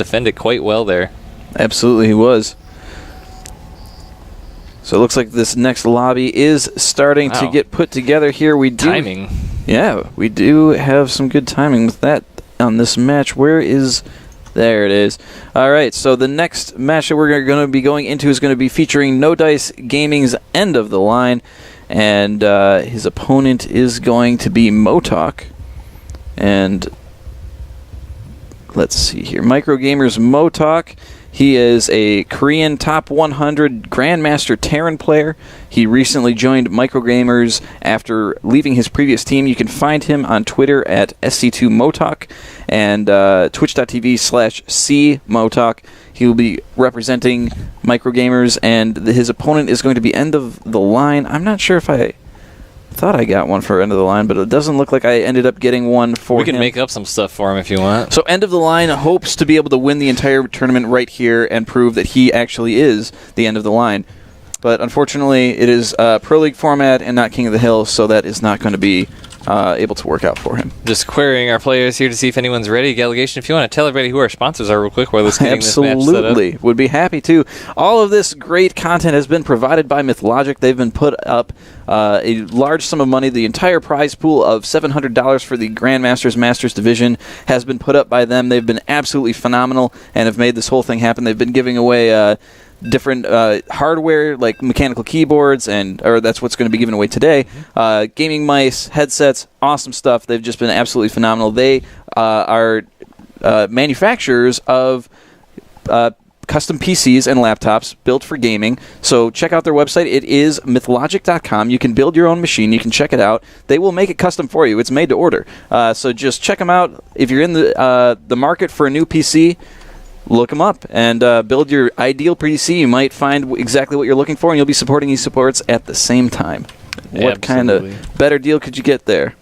defend it quite well there. Absolutely, he was. So it looks like this next lobby is starting to get put together here. Timing. Yeah, we do have some good timing with that on this match. There it is. All right, so the next match that we're going to be going into is going to be featuring No Dice Gaming's End of the Line, and his opponent is going to be Motok. And let's see here. MicroGamerZ Motok. He is a Korean Top 100 Grandmaster Terran player. He recently joined MicroGamerZ after leaving his previous team. You can find him on Twitter at SC2Motok and twitch.tv/CMotok. He will be representing MicroGamerZ, and his opponent is going to be End of the Line. I'm not sure if I thought I got one for End of the Line, but it doesn't look like I ended up getting one for him. We can make up some stuff for him if you want. So End of the Line hopes to be able to win the entire tournament right here and prove that he actually is the End of the Line. But unfortunately, it is Pro League format and not King of the Hill, so that is not going to be able to work out for him. Just querying our players here to see if anyone's ready. Gallegation, if you want to tell everybody who our sponsors are real quick while this getting this match set up. Absolutely. Would be happy to. All of this great content has been provided by MythLogic. They've been put up a large sum of money. The entire prize pool of $700 for the Grandmasters Masters division has been put up by them. They've been absolutely phenomenal and have made this whole thing happen. They've been giving away different hardware like mechanical keyboards, or that's what's going to be given away today. Gaming mice, headsets, awesome stuff. They've just been absolutely phenomenal. They are manufacturers of custom PCs and laptops built for gaming. So check out their website. It is mythlogic.com. You can build your own machine. You can check it out. They will make it custom for you. It's made to order. So just check them out. If you're in the market for a new PC, look them up and build your ideal PC. You might find exactly what you're looking for, and you'll be supporting eSupports at the same time. What kind of better deal could you get there?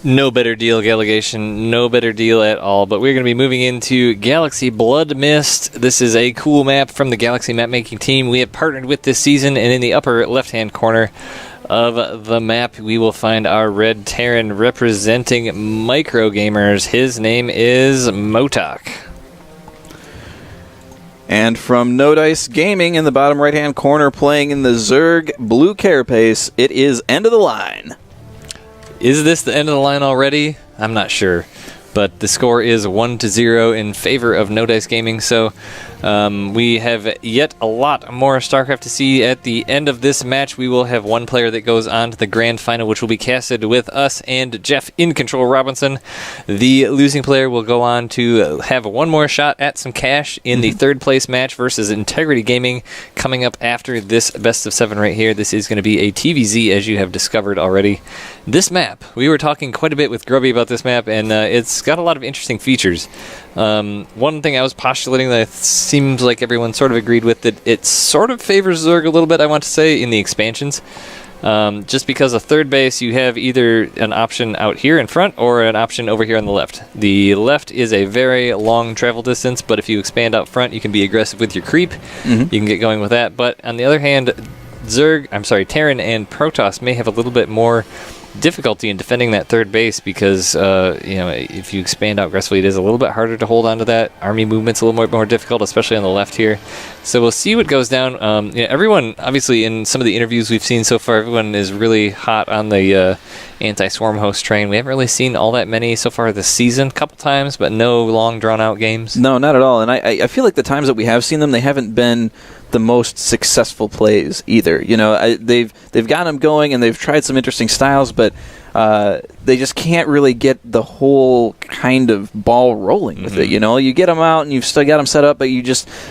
No better deal, Gallegation. No better deal at all. But we're going to be moving into Galaxy Blood Mist. This is a cool map from the Galaxy map-making team. We have partnered with this season, and in the upper left-hand corner of the map, we will find our Red Terran representing MicroGamerZ. His name is Motok. And from No Dice Gaming in the bottom right-hand corner, playing in the Zerg Blue Carapace, it is End of the Line. Is this the end of the line already? I'm not sure. But the score is 1-0 in favor of No Dice Gaming, so we have yet a lot more StarCraft to see. At the end of this match, we will have one player that goes on to the grand final, which will be casted with us and Jeff in Control Robinson. The losing player will go on to have one more shot at some cash in the third place match versus Integrity Gaming coming up after this best of 7 right here. This is going to be a TVZ, as you have discovered already. This map, we were talking quite a bit with Grubby about this map, and it's got a lot of interesting features. One thing I was postulating that seems like everyone sort of agreed with, that it sort of favors Zerg a little bit, I want to say, in the expansions. Just because of third base, you have either an option out here in front or an option over here on the left. The left is a very long travel distance, but if you expand out front, you can be aggressive with your creep. You can get going with that. But on the other hand, Terran and Protoss may have a little bit more difficulty in defending that third base because if you expand out aggressively, it is a little bit harder to hold on to that. Army movement's a little more difficult, especially on the left here. So we'll see what goes down. Everyone, obviously, in some of the interviews we've seen so far, everyone is really hot on the anti-swarm host train. We haven't really seen all that many so far this season, a couple times, but no long drawn-out games. No, not at all. And I feel like the times that we have seen them, they haven't been the most successful plays either. They've gotten them going and they've tried some interesting styles, but they just can't really get the whole kind of ball rolling with it. You get them out and you've still got them set up, but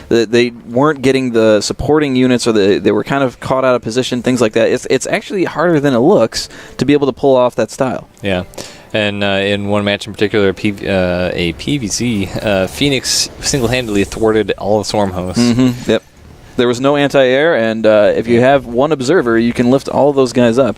they weren't getting the supporting units, or they were kind of caught out of position, things like that. It's actually harder than it looks to be able to pull off that style. Yeah. And in one match in particular, a PVZ, Phoenix single-handedly thwarted all the swarm hosts. Yep. There was no anti-air, and if you have one observer, you can lift all of those guys up.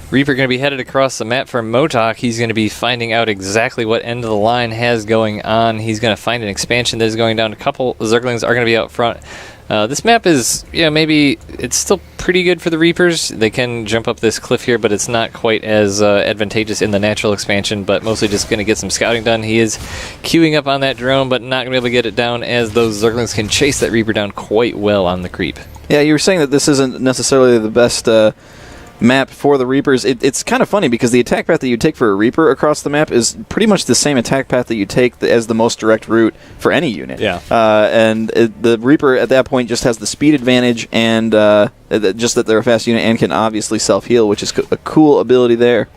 Reaper going to be headed across the map for Motok. He's going to be finding out exactly what end of the line has going on. He's going to find an expansion that is going down. A couple Zerglings are going to be out front. This map is, maybe it's still pretty good for the Reapers. They can jump up this cliff here, but it's not quite as advantageous in the natural expansion, but mostly just going to get some scouting done. He is queuing up on that drone, but not going to be able to get it down, as those Zerglings can chase that Reaper down quite well on the creep. Yeah, you were saying that this isn't necessarily the best map for the Reapers. It's kind of funny because the attack path that you take for a Reaper across the map is pretty much the same attack path that you take as the most direct route for any unit. Yeah. And the Reaper at that point just has the speed advantage and just that they're a fast unit and can obviously self-heal, which is a cool ability there.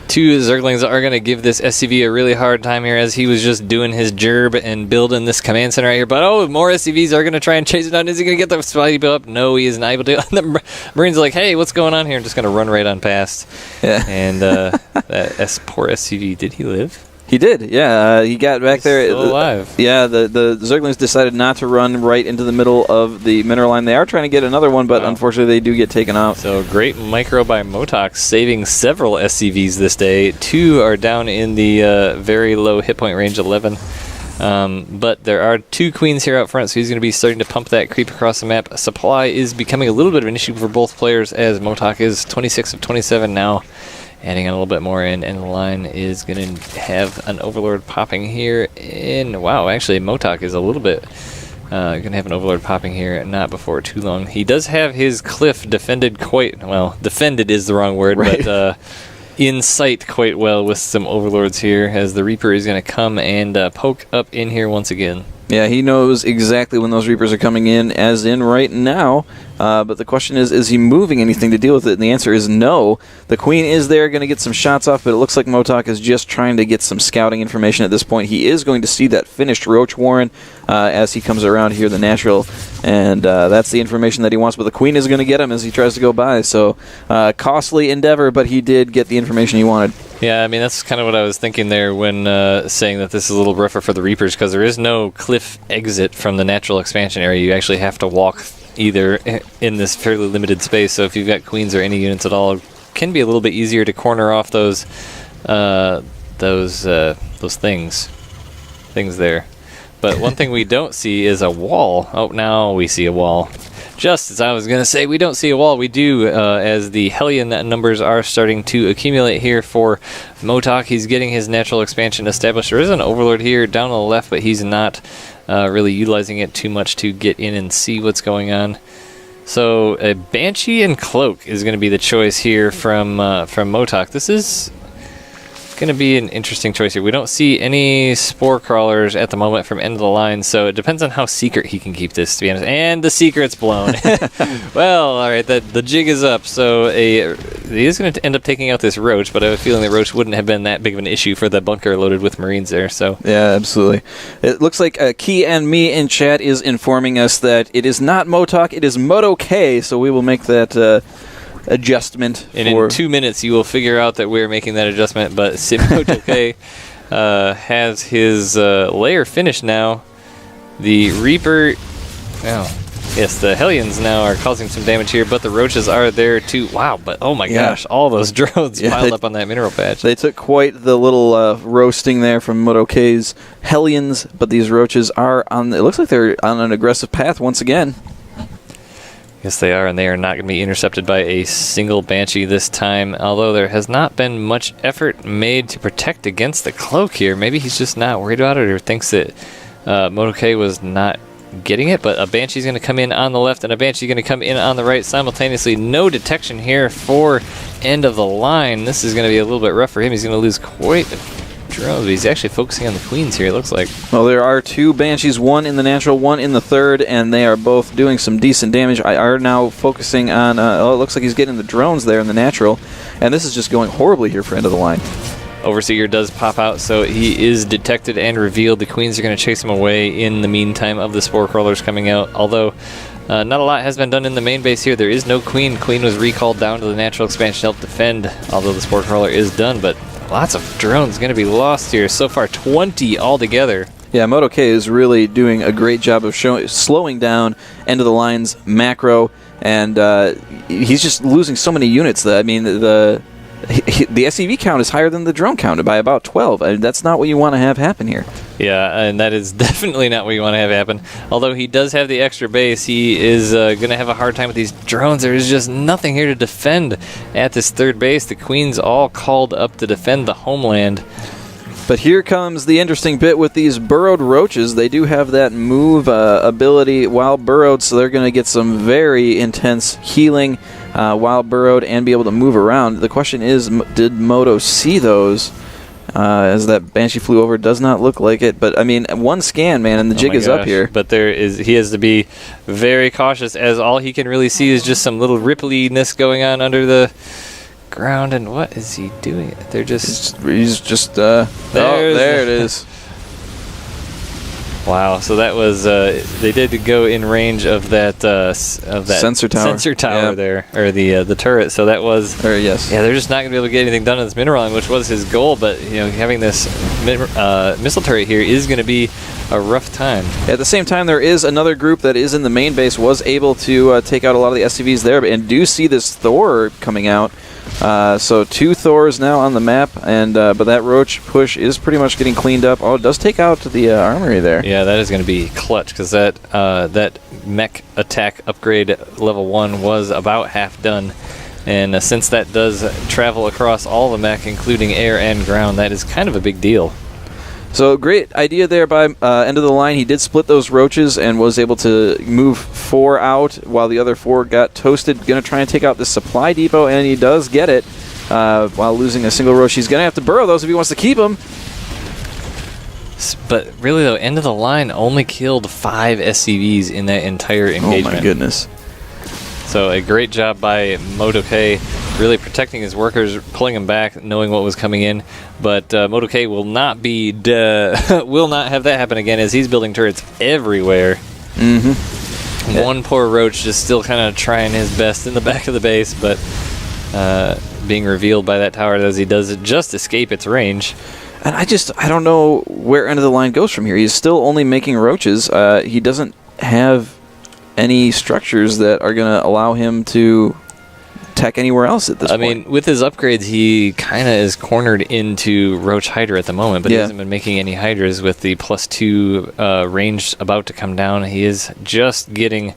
Two Zerglings are going to give this SCV a really hard time here, as he was just doing his gerb and building this command center right here. But, more SCVs are going to try and chase it down. Is he going to get the spotty build up? No, he is not able to. The Marines are like, hey, what's going on here? I'm just going to run right on past. Yeah. And that poor SCV, did he live? He did, yeah. He got back there. Still alive. Yeah, the Zerglings decided not to run right into the middle of the mineral line. They are trying to get another one, but unfortunately they do get taken out. So great micro by Motok, saving several SCVs this day. 2 are down in the very low hit point range, 11. But there are 2 queens here out front, so he's going to be starting to pump that creep across the map. Supply is becoming a little bit of an issue for both players, as Motok is 26 of 27 now. Adding on a little bit more in, and the line is going to have an Overlord popping here in... Wow, actually, Motok is a little bit going to have an Overlord popping here not before too long. He does have his cliff defended quite... Well, defended is the wrong word, right. But in sight quite well with some Overlords here, as the Reaper is going to come and poke up in here once again. Yeah, he knows exactly when those Reapers are coming in, as in right now. But the question is he moving anything to deal with it? And the answer is no. The Queen is there, going to get some shots off, but it looks like Motok is just trying to get some scouting information at this point. He is going to see that finished Roach Warren as he comes around here, the natural, and that's the information that he wants. But the Queen is going to get him as he tries to go by. So costly endeavor, but he did get the information he wanted. Yeah, I mean, that's kind of what I was thinking there when saying that this is a little rougher for the Reapers, because there is no cliff exit from the natural expansion area. You actually have to walk either in this fairly limited space. So if you've got queens or any units at all, it can be a little bit easier to corner off those things there. But one thing we don't see is a wall. Oh, now we see a wall. Just as I was going to say, we don't see a wall. We do, as the Hellion numbers are starting to accumulate here for Motok. He's getting his natural expansion established. There is an Overlord here down on the left, but he's not really utilizing it too much to get in and see what's going on. So a Banshee and Cloak is going to be the choice here from Motok. This is going to be an interesting choice here. We don't see any Spore Crawlers at the moment from end of the line, so it depends on how secret he can keep this, to be honest. And the secret's blown. Well, all right, the jig is up. So he is going to end up taking out this Roach, but I have a feeling the Roach wouldn't have been that big of an issue for the bunker loaded with Marines there. So yeah, absolutely. It looks like Key and Me in chat is informing us that it is not Motok, it is Moto-K, so we will make that adjustment. And in 2 minutes you will figure out that we're making that adjustment, but Simoto-K has his layer finished now. The Reaper... Oh, yes, the Hellions now are causing some damage here, but the Roaches are there too. Wow, but oh my gosh, all those drones piled up on that mineral patch. They took quite the little roasting there from Moto-K's Hellions, but these Roaches are on... It looks like they're on an aggressive path once again. Yes, they are, and they are not going to be intercepted by a single Banshee this time, although there has not been much effort made to protect against the Cloak here. Maybe he's just not worried about it, or thinks that Moto-K was not getting it, but a Banshee's going to come in on the left, and a Banshee going to come in on the right simultaneously. No detection here for end of the line. This is going to be a little bit rough for him. He's going to lose quite a drones, but he's actually focusing on the queens here, it looks like. Well, there are 2 Banshees, one in the natural, one in the third, and they are both doing some decent damage. I are now focusing on, it looks like he's getting the drones there in the natural, and this is just going horribly here for end of the line. Overseer does pop out, so he is detected and revealed. The queens are going to chase him away in the meantime of the Spore Crawlers coming out, although not a lot has been done in the main base here. There is no queen. Queen was recalled down to the natural expansion to help defend, although the Spore Crawler is done, but lots of drones going to be lost here. So far, 20 altogether. Yeah, Moto-K is really doing a great job of slowing down end of the line's macro, and he's just losing so many units. I mean, the SCV count is higher than the drone count by about 12. That's not what you want to have happen here. Yeah, and that is definitely not what you want to have happen. Although he does have the extra base, he is going to have a hard time with these drones. There is just nothing here to defend at this third base. The Queen's all called up to defend the homeland. But here comes the interesting bit with these burrowed roaches. They do have that move ability while burrowed, so they're going to get some very intense healing while burrowed and be able to move around. The question is, did Moto see those? As that Banshee flew over, does not look like it. But, I mean, one scan, man, and the jig is up here. But he has to be very cautious, as all he can really see is just some little rippliness going on under the ground. And what is he doing? He's just there it is. Wow, so that was they did go in range of that sensor tower there, or the turret. So that was yes. Yeah, they're just not going to be able to get anything done on this mineral line, which was his goal. But having this missile turret here is going to be a rough time. At the same time, there is another group that is in the main base, was able to take out a lot of the SCVs there, and do see this Thor coming out. So 2 Thors now on the map, and but that roach push is pretty much getting cleaned up. Oh, it does take out the armory there. Yeah, that is going to be clutch, because that mech attack upgrade level 1 was about half done. And since that does travel across all the mech, including air and ground, that is kind of a big deal. So great idea there by end of the line. He did split those roaches and was able to move 4 out while the other 4 got toasted. Going to try and take out the supply depot, and he does get it while losing a single roach. He's going to have to burrow those if he wants to keep them. But really, though, end of the line only killed 5 SCVs in that entire engagement. Oh my goodness. So a great job by MotoK, really protecting his workers, pulling them back, knowing what was coming in. But MotoK will not will not have that happen again, as he's building turrets everywhere. Mm-hmm. One poor roach just still kind of trying his best in the back of the base, but being revealed by that tower as he does just escape its range. And I don't know where end of the line goes from here. He's still only making roaches. He doesn't have any structures that are going to allow him to attack anywhere else at this point. I mean, with his upgrades, he kind of is cornered into Roach Hydra at the moment, but he hasn't been making any Hydras with the +2 range about to come down. He is just getting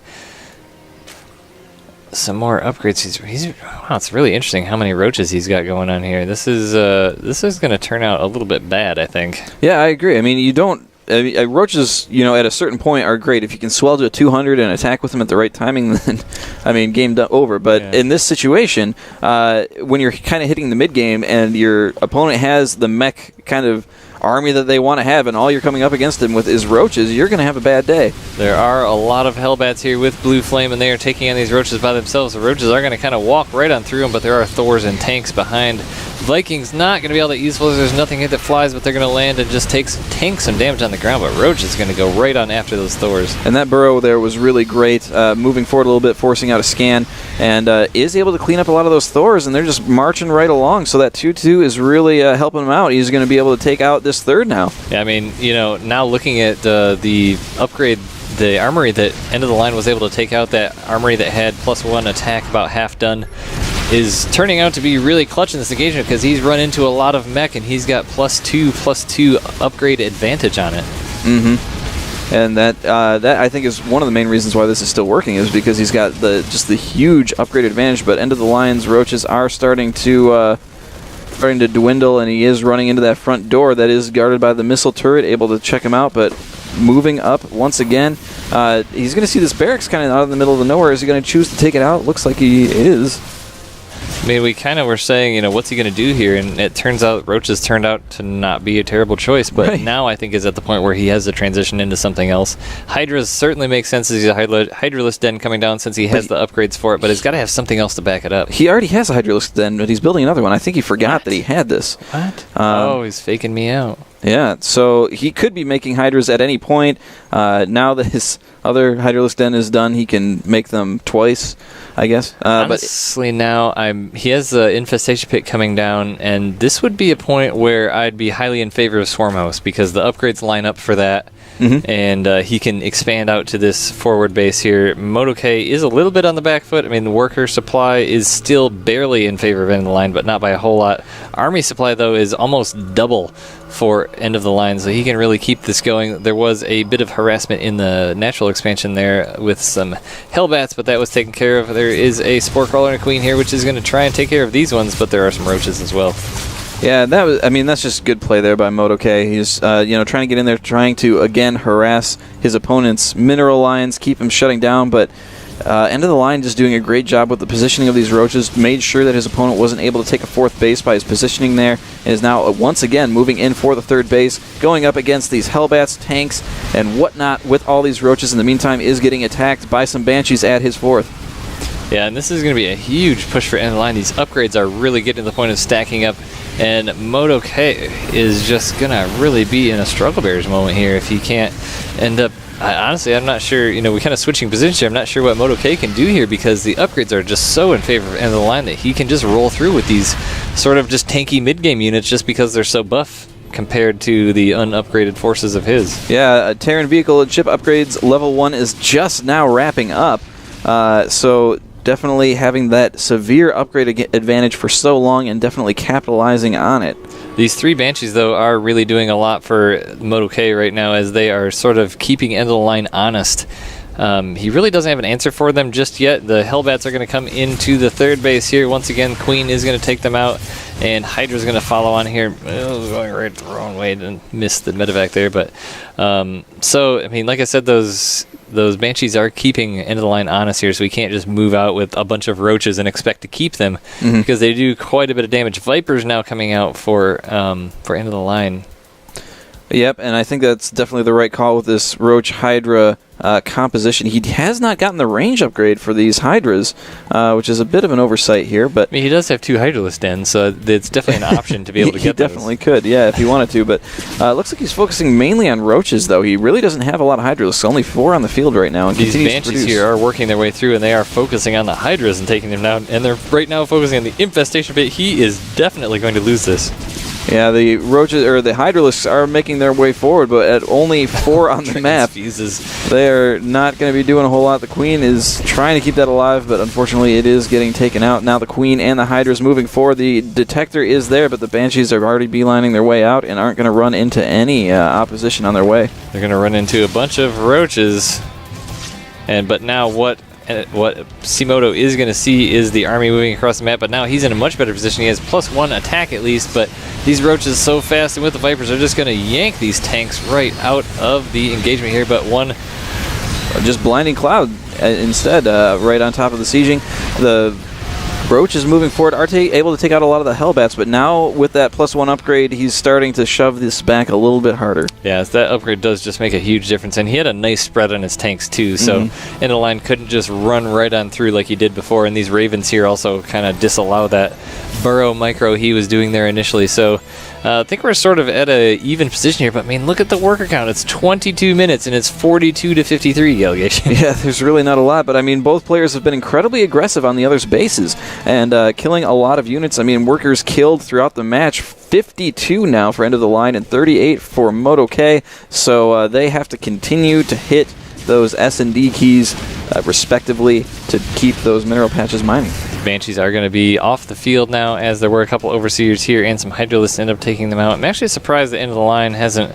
some more upgrades. Wow, it's really interesting how many roaches he's got going on here. This is going to turn out a little bit bad, I think. Yeah, I agree. I mean, roaches, at a certain point are great. If you can swell to a 200 and attack with them at the right timing, then, game over. But in this situation, when you're kind of hitting the mid-game and your opponent has the mech kind of army that they want to have, and all you're coming up against them with is roaches, you're going to have a bad day. There are a lot of Hellbats here with Blue Flame, and they are taking on these roaches by themselves. The roaches are going to kind of walk right on through them, but there are Thors and tanks behind. Vikings not going to be all that useful. There's nothing here that flies, but they're going to land and just tank some damage on the ground, but Roach is going to go right on after those Thors. And that burrow there was really great, moving forward a little bit, forcing out a scan, and is able to clean up a lot of those Thors, and they're just marching right along, so that 2-2 is really helping him out. He's going to be able to take out this third now. Yeah, now looking at the upgrade, the armory that end of the line was able to take out, that armory that had +1 attack about half done, is turning out to be really clutch in this engagement, because he's run into a lot of mech and he's got +2 upgrade advantage on it. Mm-hmm. And that I think is one of the main reasons why this is still working, is because he's got the huge upgrade advantage. But end of the lines roaches are starting to dwindle, and he is running into that front door that is guarded by the missile turret, able to check him out, but moving up once again. He's going to see this barracks kind of out in the middle of the nowhere. Is he going to choose to take it out? Looks like he is. We kind of were saying, what's he going to do here? And it turns out roaches turned out to not be a terrible choice. But now I think is at the point where he has to transition into something else. Hydras certainly makes sense as he's a Hydralisk Den coming down, since he has the upgrades for it. But he's got to have something else to back it up. He already has a Hydralisk Den, but he's building another one. I think he forgot that he had this. What? He's faking me out. Yeah, so he could be making Hydras at any point. Now that his other Hydralisk Den is done, he can make them twice, I guess. Honestly, now he has the infestation pit coming down, and this would be a point where I'd be highly in favor of Swarm House because the upgrades line up for that. And he can expand out to this forward base here. MotoK is a little bit on the back foot. I mean, the worker supply is still barely in favor of end of the line, but not by a whole lot. Army supply, though, is almost double for end of the line, so he can really keep this going. There was a bit of harassment in the natural expansion there with some Hellbats, but that was taken care of. There is a Spore Crawler and a Queen here, which is going to try and take care of these ones, but there are some Roaches as well. Yeah, that's just good play there by MotoK. He's, trying to get in there, trying to, again, harass his opponent's mineral lines, keep him shutting down, but end of the line just doing a great job with the positioning of these Roaches, made sure that his opponent wasn't able to take a fourth base by his positioning there, and is now, once again, moving in for the third base, going up against these Hellbats, tanks, and whatnot with all these Roaches. In the meantime, is getting attacked by some Banshees at his fourth. Yeah, and this is going to be a huge push for end of the line. These upgrades are really getting to the point of stacking up, and MotoK is just going to really be in a struggle bears moment here if he can't end up. Honestly, I'm not sure. We kind of switching positions here. I'm not sure what MotoK can do here because the upgrades are just so in favor of end of the line that he can just roll through with these sort of just tanky mid-game units just because they're so buff compared to the unupgraded forces of his. Yeah, Terran vehicle and ship upgrades level 1 is just now wrapping up. So definitely having that severe upgrade advantage for so long and definitely capitalizing on it. These three Banshees, though, are really doing a lot for MotoK right now as they are sort of keeping end of the line honest. He really doesn't have an answer for them just yet. The Hellbats are going to come into the third base here. Once again, Queen is going to take them out, and Hydra's going to follow on here. Going right the wrong way and missed the medevac there. But so, I mean, like I said, those Banshees are keeping end of the line honest here, so we can't just move out with a bunch of Roaches and expect to keep them because they do quite a bit of damage. Viper's now coming out for end of the line. Yep, and I think that's definitely the right call with this Roach Hydra composition. He has not gotten the range upgrade for these Hydras, which is a bit of an oversight here. But I mean, he does have 2 Hydralisks dens, so it's definitely an option to be able to get those. He definitely could, yeah, if he wanted to. But looks like he's focusing mainly on Roaches, though. He really doesn't have a lot of Hydralisks, only 4 on the field right now. And these Banshees here are working their way through, and they are focusing on the Hydras and taking them down. And they're right now focusing on the infestation pit. He is definitely going to lose this. Yeah, the Roaches or the Hydralisks are making their way forward, but at only 4 on the map, they're not going to be doing a whole lot. The Queen is trying to keep that alive, but unfortunately it is getting taken out. Now the Queen and the Hydra's moving forward. The Detector is there, but the Banshees are already beelining their way out and aren't going to run into any opposition on their way. They're going to run into a bunch of Roaches, but now what Simoto is going to see is the army moving across the map, but now he's in a much better position. He has +1 attack at least, but these Roaches so fast, and with the Vipers, are just going to yank these tanks right out of the engagement here, but one... Just Blinding Cloud instead, right on top of the sieging. The Roach is moving forward, able to take out a lot of the Hellbats, but now with that +1 upgrade, he's starting to shove this back a little bit harder. Yeah, that upgrade does just make a huge difference, and he had a nice spread on his tanks too, so end of the line couldn't just run right on through like he did before, and these Ravens here also kind of disallow that burrow micro he was doing there initially, so I think we're sort of at an even position here, but I mean, look at the worker count. It's 22 minutes, and it's 42 to 53, Allegation. Yeah, there's really not a lot, but I mean, both players have been incredibly aggressive on the other's bases, and killing a lot of units. I mean, workers killed throughout the match, 52 now for end of the line, and 38 for MotoK, so they have to continue to hit those S&D keys respectively to keep those mineral patches mining. Banshees are going to be off the field now, as there were a couple Overseers here and some Hydralisks end up taking them out. I'm actually surprised the end of the line hasn't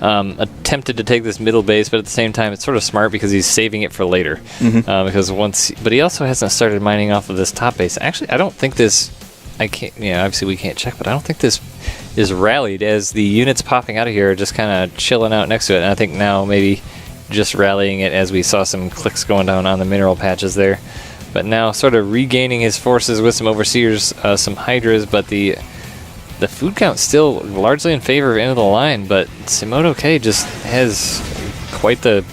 attempted to take this middle base, but at the same time it's sort of smart because he's saving it for later. But he also hasn't started mining off of this top base. Actually, I don't think this... obviously we can't check, but I don't think this is rallied, as the units popping out of here are just kind of chilling out next to it, and I think now maybe just rallying it as we saw some clicks going down on the mineral patches there. But now sort of regaining his forces with some Overseers, some Hydras, but the food count's still largely in favor of end of the line, but Simoto just has quite the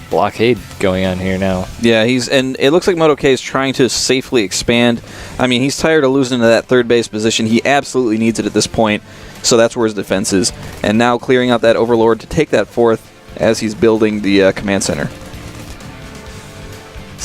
blockade going on here now. Yeah, and it looks like MotoK is trying to safely expand. I mean, he's tired of losing to that third base position. He absolutely needs it at this point, so that's where his defense is. And now clearing out that Overlord to take that fourth as he's building the command center.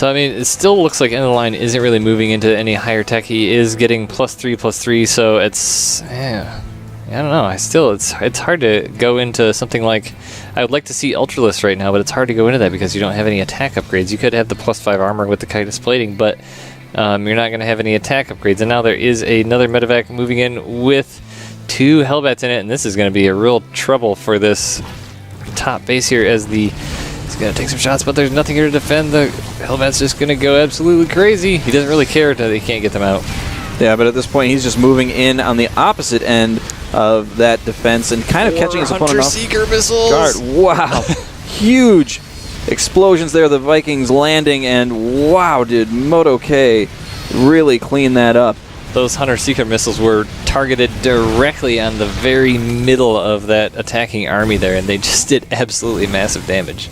So, I mean, it still looks like End of the Line isn't really moving into any higher tech. He is getting +3/+3, so it's... Yeah, I don't know. It's hard to go into something like... I would like to see Ultralisk right now, but it's hard to go into that because you don't have any attack upgrades. You could have the +5 armor with the chitinous plating, but you're not going to have any attack upgrades. And now there is another medevac moving in with 2 Hellbats in it, and this is going to be a real trouble for this top base here as he's going to take some shots, but there's nothing here to defend. The Hellbat's just going to go absolutely crazy. He doesn't really care that he can't get them out. Yeah, but at this point, he's just moving in on the opposite end of that defense and kind of catching his opponent off Hunter-Seeker missiles. guard. Wow. Huge explosions there, the Vikings landing, and wow, did MotoK really clean that up. Those Hunter-Seeker missiles were targeted directly on the very middle of that attacking army there, and they just did absolutely massive damage.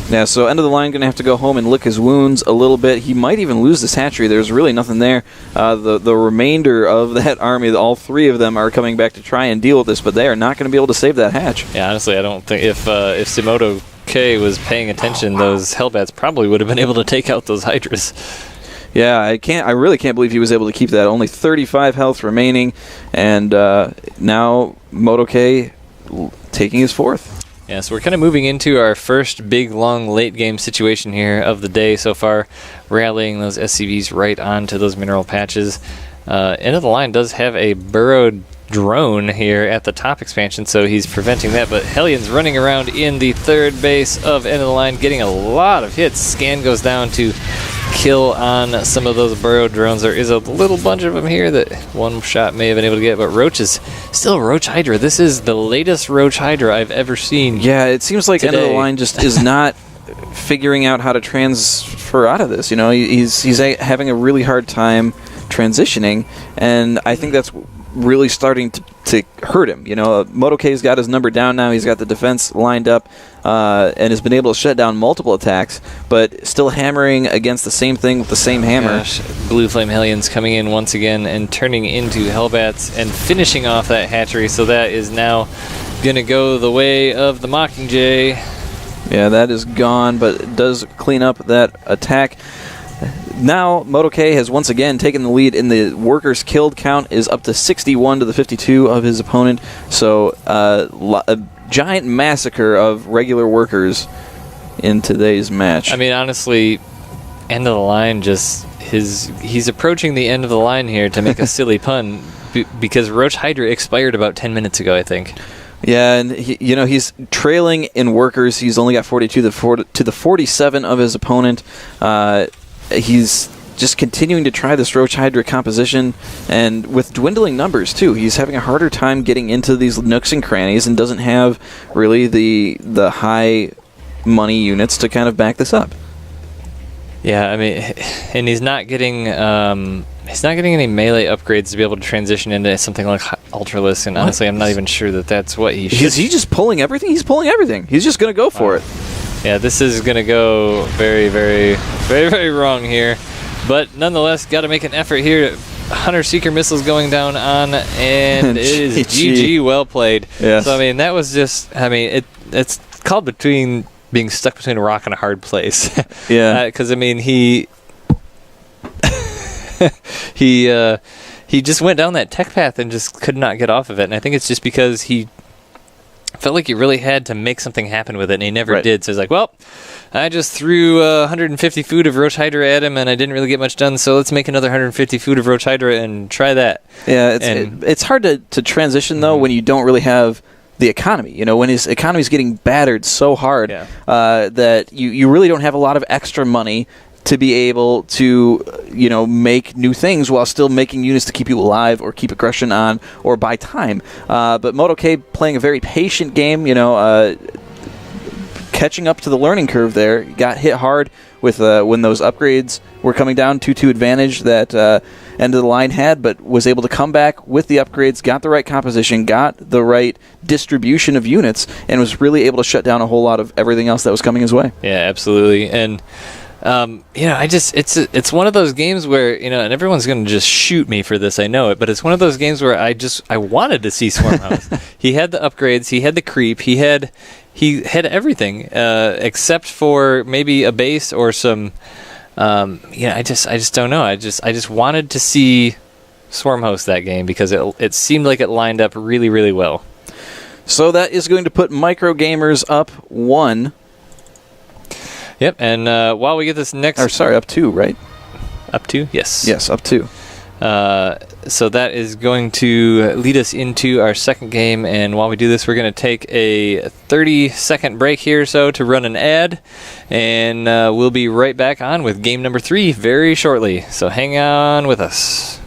Yeah, so End of the Line going to have to go home and lick his wounds a little bit. He might even lose this hatchery. There's really nothing there. The remainder of that army, all 3 of them, are coming back to try and deal with this, but they are not going to be able to save that hatch. Yeah, honestly, I don't think if Simoto K was paying attention, those Hellbats probably would have been able to take out those Hydras. Yeah, I really can't believe he was able to keep that. Only 35 health remaining, and now MotoK taking his 4th. Yeah, so we're kind of moving into our first big, long, late-game situation here of the day so far, rallying those SCVs right onto those mineral patches. End of the Line does have a burrowed drone here at the top expansion, so he's preventing that, but Hellion's running around in the 3rd base of End of the Line, getting a lot of hits. Scan goes down to kill on some of those burrowed drones. There is a little bunch of them here that one shot may have been able to get, but Roach is still Roach Hydra. This is the latest Roach Hydra I've ever seen. Yeah, it seems like today. End of the Line just is not figuring out how to transfer out of this. You know, he's having a really hard time transitioning, and I think that's really starting to hurt him. You know, MotoK's got his number down now. He's got the defense lined up and has been able to shut down multiple attacks, but still hammering against the same thing with the same hammer. Gosh, Blue Flame Hellions coming in once again and turning into Hellbats and finishing off that hatchery, so that is now going to go the way of the Mockingjay. Yeah, that is gone, but it does clean up that attack. Now, MotoK has once again taken the lead in the workers killed count, is up to 61 to the 52 of his opponent. So, a giant massacre of regular workers in today's match. I mean, honestly, End of the Line he's approaching the end of the line here to make a silly pun because Roach Hydra expired about 10 minutes ago, I think. Yeah, and he's trailing in workers. He's only got 42 to the 47 of his opponent. He's just continuing to try this Roach Hydra composition, and with dwindling numbers too. He's having a harder time getting into these nooks and crannies and doesn't have really the high money units to kind of back this up. Yeah, I mean, and he's not getting any melee upgrades to be able to transition into something like Ultralisk, and honestly, I'm not even sure that that's what he should. Is he just pulling everything? He's pulling everything. He's just going to go for it. Yeah, this is going to go very, very, very, very wrong here. But nonetheless, got to make an effort here. Hunter-Seeker missiles going down on, and it is GG, well played. Yes. So, I mean, that was just, I mean, it's called being stuck between a rock and a hard place. Yeah. Because, I mean, he just went down that tech path and just could not get off of it. And I think it's just because he felt like he really had to make something happen with it, and he never did. So he's like, well, I just threw 150 food of Roach Hydra at him, and I didn't really get much done, so let's make another 150 food of Roach Hydra and try that. Yeah, it's hard to transition, though, when you don't really have the economy. You know, when his economy is getting battered so hard that you really don't have a lot of extra money to be able to, make new things while still making units to keep you alive or keep aggression on or buy time. But MotoK playing a very patient game, catching up to the learning curve there. Got hit hard with when those upgrades were coming down, 2-2 advantage that End of the Line had, but was able to come back with the upgrades, got the right composition, got the right distribution of units, and was really able to shut down a whole lot of everything else that was coming his way. Yeah, absolutely. And it's one of those games where, and everyone's going to just shoot me for this, I know it, but it's one of those games where I wanted to see Swarmhouse. He had the upgrades, he had the creep, he had everything, except for maybe a base or some I just don't know. I just wanted to see Swarm host that game because it seemed like it lined up really, really well. So that is going to put MicroGamerZ up 1. Yep, and while we get this next... Or sorry, up 2, right? Up 2? Yes. Yes, up 2. So that is going to lead us into our second game, and while we do this, we're going to take a 30-second break here or so to run an ad, and we'll be right back on with game number 3 very shortly. So hang on with us.